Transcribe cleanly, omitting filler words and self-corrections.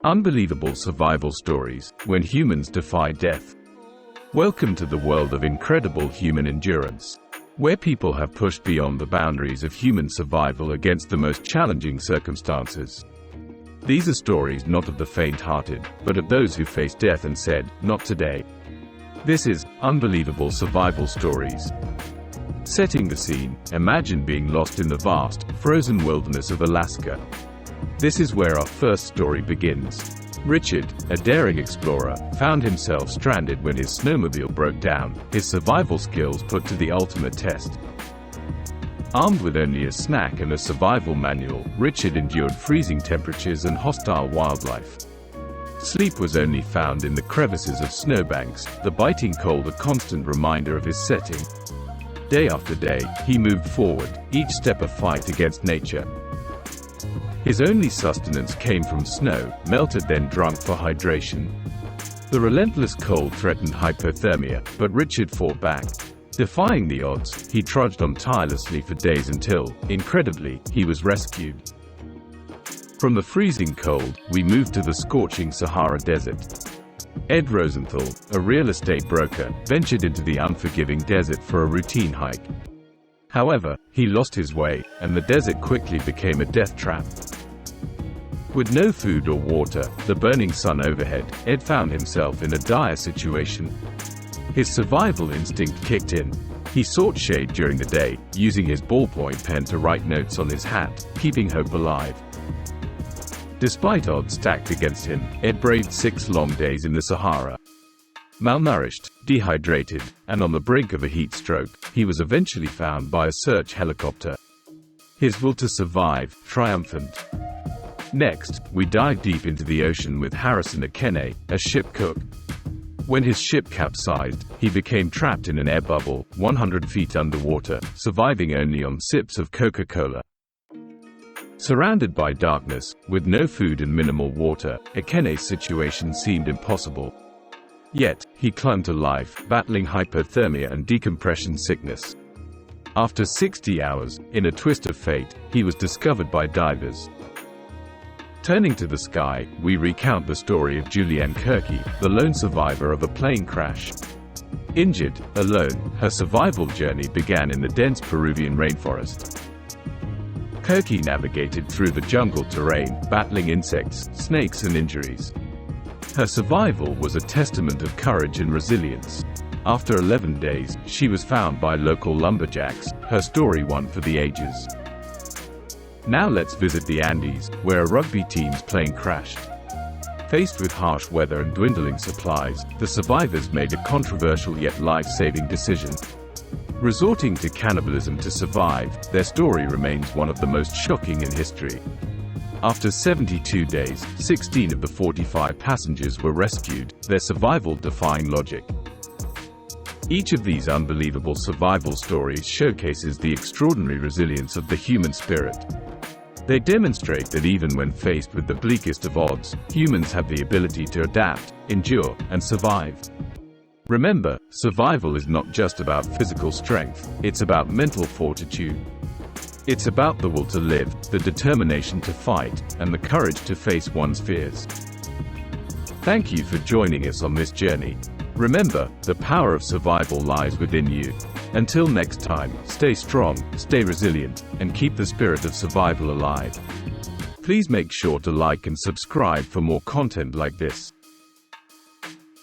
Unbelievable survival stories when humans defy death. Welcome to the world of incredible human endurance, where people have pushed beyond the boundaries of human survival against the most challenging circumstances. These are stories not of the faint-hearted, but of those who faced death and said, "Not today." This is Unbelievable Survival Stories. Setting the scene, imagine being lost in the vast, frozen wilderness of Alaska. This is where our first story begins. Richard, a daring explorer, found himself stranded when his snowmobile broke down, his survival skills put to the ultimate test. Armed with only a snack and a survival manual, Richard endured freezing temperatures and hostile wildlife. Sleep was only found in the crevices of snowbanks, the biting cold a constant reminder of his setting. Day after day, he moved forward, each step a fight against nature. His only sustenance came from snow, melted then drunk for hydration. The relentless cold threatened hypothermia, but Richard fought back. Defying the odds, he trudged on tirelessly for days until, incredibly, he was rescued. From the freezing cold, we moved to the scorching Sahara Desert. Ed Rosenthal, a real estate broker, ventured into the unforgiving desert for a routine hike. However, he lost his way, and the desert quickly became a death trap. With no food or water, the burning sun overhead, Ed found himself in a dire situation. His survival instinct kicked in. He sought shade during the day, using his ballpoint pen to write notes on his hat, keeping hope alive. Despite odds stacked against him, Ed braved 6 long days in the Sahara. Malnourished, dehydrated, and on the brink of a heat stroke, he was eventually found by a search helicopter. His will to survive, triumphant. Next, we dive deep into the ocean with Harrison Akene, a ship cook. When his ship capsized, he became trapped in an air bubble, 100 feet underwater, surviving only on sips of Coca-Cola. Surrounded by darkness, with no food and minimal water, Akene's situation seemed impossible. Yet, he clung to life, battling hypothermia and decompression sickness. After 60 hours, in a twist of fate, he was discovered by divers. Turning to the sky, we recount the story of Julianne Kirky, the lone survivor of a plane crash. Injured, alone, her survival journey began in the dense Peruvian rainforest. Kirky navigated through the jungle terrain, battling insects, snakes and injuries. Her survival was a testament of courage and resilience. After 11 days, she was found by local lumberjacks, her story one for the ages. Now let's visit the Andes, where a rugby team's plane crashed. Faced with harsh weather and dwindling supplies, the survivors made a controversial yet life-saving decision. Resorting to cannibalism to survive, their story remains one of the most shocking in history. After 72 days, 16 of the 45 passengers were rescued, their survival defying logic. Each of these unbelievable survival stories showcases the extraordinary resilience of the human spirit. They demonstrate that even when faced with the bleakest of odds, humans have the ability to adapt, endure, and survive. Remember, survival is not just about physical strength, it's about mental fortitude. It's about the will to live, the determination to fight, and the courage to face one's fears. Thank you for joining us on this journey. Remember, the power of survival lies within you. Until next time, stay strong, stay resilient, and keep the spirit of survival alive. Please make sure to like and subscribe for more content like this.